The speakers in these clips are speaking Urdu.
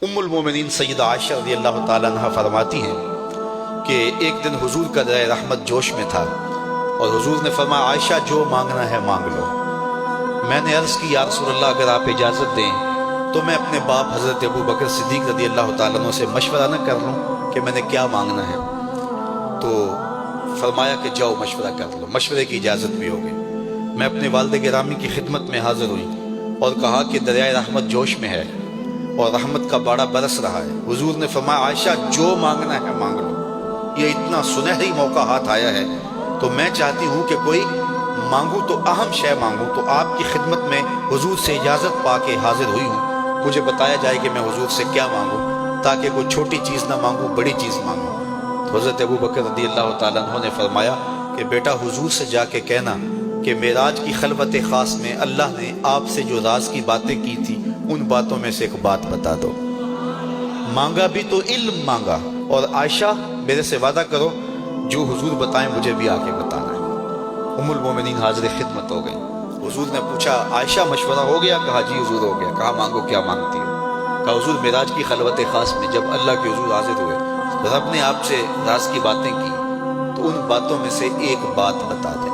ام المومنین سیدہ عائشہ رضی اللہ تعالیٰ عنہ فرماتی ہیں کہ ایک دن حضور کا درہ رحمت جوش میں تھا اور حضور نے فرمایا عائشہ جو مانگنا ہے مانگ لو۔ میں نے عرض کی یا رسول اللہ اگر آپ اجازت دیں تو میں اپنے باپ حضرت ابو بکر صدیق رضی اللہ تعالیٰ عنہ سے مشورہ نہ کر لوں کہ میں نے کیا مانگنا ہے؟ تو فرمایا کہ جاؤ مشورہ کر لو، مشورے کی اجازت بھی ہوگی۔ میں اپنے والد گرامی کی خدمت میں حاضر ہوئی اور کہا کہ دریائے رحمت جوش میں ہے اور رحمت کا باڑہ برس رہا ہے۔ حضور نے فرمایا عائشہ جو مانگنا ہے مانگ لو، یہ اتنا سنہری موقع ہاتھ آیا ہے تو میں چاہتی ہوں کہ کوئی مانگوں تو اہم شے مانگوں۔ تو آپ کی خدمت میں حضور سے اجازت پا کے حاضر ہوئی ہوں، مجھے بتایا جائے کہ میں حضور سے کیا مانگوں تاکہ کوئی چھوٹی چیز نہ مانگوں، بڑی چیز مانگوں۔ تو حضرت ابو بکر رضی اللہ تعالیٰ عنہ نے فرمایا کہ بیٹا حضور سے جا کے کہنا کہ معراج کی خلوت خاص میں اللہ نے آپ سے جو راز کی باتیں کی تھی ان باتوں میں سے ایک بات بتا دو۔ مانگا بھی تو علم مانگا، اور عائشہ میرے سے وعدہ کرو جو حضور بتائیں مجھے بھی آ کے بتانا ہے۔ ام المومنین حاضر خدمت ہو گئی۔ حضور نے پوچھا عائشہ مشورہ ہو گیا؟ کہا جی حضور ہو گیا۔ کہا مانگو کیا مانگتی ہو؟ کہا حضور معراج کی خلوت خاص میں جب اللہ کے حضور حاضر ہوئے رب نے آپ سے راز کی باتیں کی تو ان باتوں میں سے ایک بات بتا دیں۔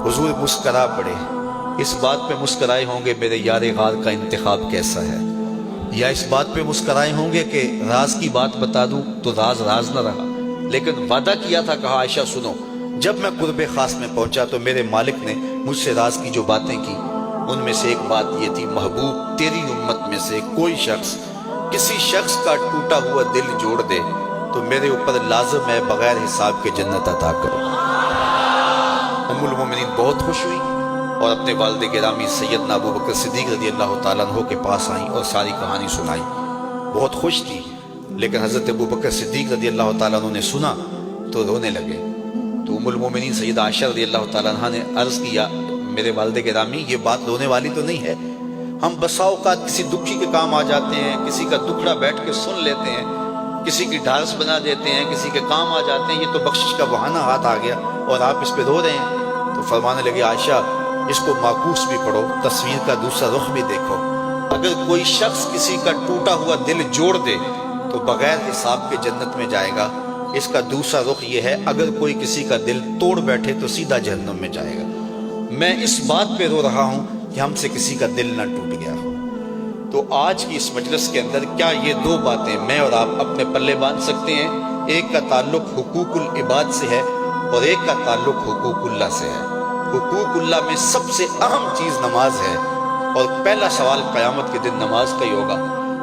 حضور مسکرا پڑے۔ اس بات پہ مسکرائے ہوں گے میرے یار غار کا انتخاب کیسا ہے، یا اس بات پہ مسکرائے ہوں گے کہ راز کی بات بتا دوں تو راز راز نہ رہا، لیکن وعدہ کیا تھا۔ کہا عائشہ سنو، جب میں قرب خاص میں پہنچا تو میرے مالک نے مجھ سے راز کی جو باتیں کی ان میں سے ایک بات یہ تھی، محبوب تیری امت میں سے کوئی شخص کسی شخص کا ٹوٹا ہوا دل جوڑ دے تو میرے اوپر لازم ہے بغیر حساب کے جنت عطا کرو۔ ام المومنین بہت خوش ہوئی اور اپنے والد گرامی سیدنا ابو بکر صدیق رضی اللہ تعالیٰ عنہ کے پاس آئیں اور ساری کہانی سنائی۔ بہت خوش تھی، لیکن حضرت ابو بکر صدیق رضی اللہ تعالیٰ عنہ نے سنا تو رونے لگے۔ تو ام المومنین سیدہ عائشہ رضی اللہ تعالیٰ عنہ نے عرض کیا میرے والد گرامی یہ بات رونے والی تو نہیں ہے، ہم بسا اوقات کسی دکھی کے کام آ جاتے ہیں، کسی کا دکھڑا بیٹھ کے سن لیتے ہیں، کسی کی ڈھارس بنا دیتے ہیں، کسی کے کام آ جاتے ہیں، یہ تو بخشش کا بہانہ ہاتھ آ گیا اور آپ اس پہ رو رہے ہیں۔ تو فرمانے لگے عائشہ اس کو معکوس بھی پڑھو، تصویر کا دوسرا رخ بھی دیکھو۔ اگر کوئی شخص کسی کا ٹوٹا ہوا دل جوڑ دے تو بغیر حساب کے جنت میں جائے گا۔ اس کا دوسرا رخ یہ ہے اگر کوئی کسی کا دل توڑ بیٹھے تو سیدھا جہنم میں جائے گا۔ میں اس بات پہ رو رہا ہوں کہ ہم سے کسی کا دل نہ ٹوٹ گیا ہو۔ تو آج کی اس مجلس کے اندر کیا یہ دو باتیں میں اور آپ اپنے پلے باندھ سکتے ہیں؟ ایک کا تعلق حقوق العباد سے ہے اور ایک کا تعلق حقوق اللہ سے ہے۔ حقوق اللہ میں سب سے اہم چیز نماز ہے اور پہلا سوال قیامت کے دن نماز کا ہی ہوگا۔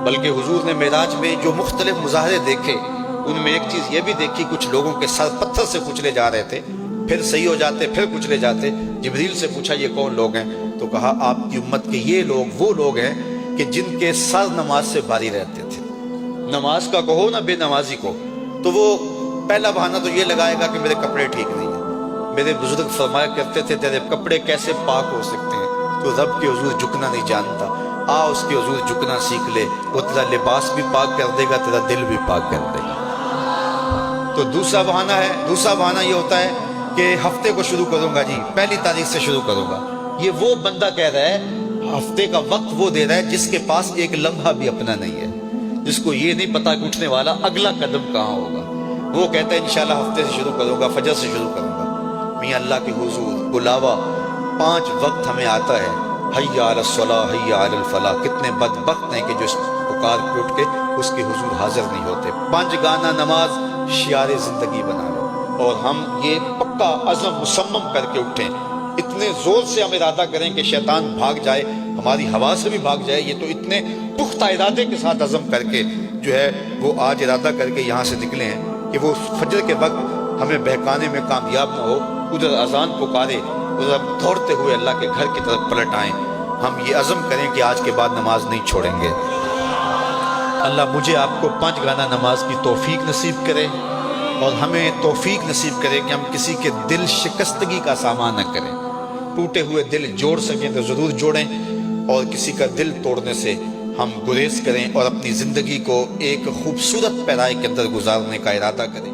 بلکہ حضور نے معراج میں جو مختلف مظاہرے دیکھے ان میں ایک چیز یہ بھی دیکھی، کچھ لوگوں کے سر پتھر سے کچلے جا رہے تھے، پھر صحیح ہو جاتے، پھر کچلے جاتے۔ جبریل سے پوچھا یہ کون لوگ ہیں؟ تو کہا آپ کی امت کے یہ لوگ وہ لوگ ہیں کہ جن کے سر نماز سے بھاری رہتے تھے۔ نماز کا کہو نہ بے نمازی کو، تو وہ پہلا بہانہ تو یہ لگائے گا کہ میرے کپڑے ٹھیک نہیں ہیں۔ میرے بزرگ فرمایا کرتے تھے تیرے کپڑے کیسے پاک ہو سکتے ہیں؟ تو رب کے حضور جھکنا نہیں جانتا، آ اس کے حضور جھکنا سیکھ لے، وہ تیرا لباس بھی پاک کر دے گا، تیرا دل بھی پاک کر دے گا۔ تو دوسرا بہانہ ہے، دوسرا بہانہ یہ ہوتا ہے کہ ہفتے کو شروع کروں گا جی، پہلی تاریخ سے شروع کروں گا۔ یہ وہ بندہ کہہ رہا ہے، ہفتے کا وقت وہ دے رہا ہے جس کے پاس ایک لمحہ بھی اپنا نہیں ہے، جس کو یہ نہیں پتا کہ اٹھنے والا اگلا قدم کہاں ہوگا۔ وہ کہتا ہے انشاءاللہ ہفتے سے شروع کروں گا، فجر سے شروع کروں گا۔ میاں اللہ کے حضور بلاوا 5 وقت ہمیں آتا ہے، حی علی الصلاۃ حی علی الفلاح۔ کتنے بدبخت ہیں کہ جو اس پکار پہ اٹھ کے اس کے حضور حاضر نہیں ہوتے۔ 5 گانا نماز شعار زندگی بنا لو اور ہم یہ پکا عزم مصمم کر کے اٹھیں، اتنے زور سے ہم ارادہ کریں کہ شیطان بھاگ جائے، ہماری ہوا سے بھی بھاگ جائے۔ یہ تو اتنے پختہ ارادے کے ساتھ عزم کر کے جو ہے وہ آج ارادہ کر کے یہاں سے نکلے ہیں کہ وہ فجر کے وقت ہمیں بہکانے میں کامیاب نہ ہو، ادھر اذان پکارے ادھر دوڑتے ہوئے اللہ کے گھر کی طرف پلٹ آئیں۔ ہم یہ عزم کریں کہ آج کے بعد نماز نہیں چھوڑیں گے۔ اللہ مجھے آپ کو 5 گانا نماز کی توفیق نصیب کرے اور ہمیں توفیق نصیب کرے کہ ہم کسی کے دل شکستگی کا سامان نہ کریں۔ ٹوٹے ہوئے دل جوڑ سکیں تو ضرور جوڑیں، اور کسی کا دل توڑنے سے ہم گریز کریں اور اپنی زندگی کو ایک خوبصورت پیرائی کے اندر گزارنے کا ارادہ کریں۔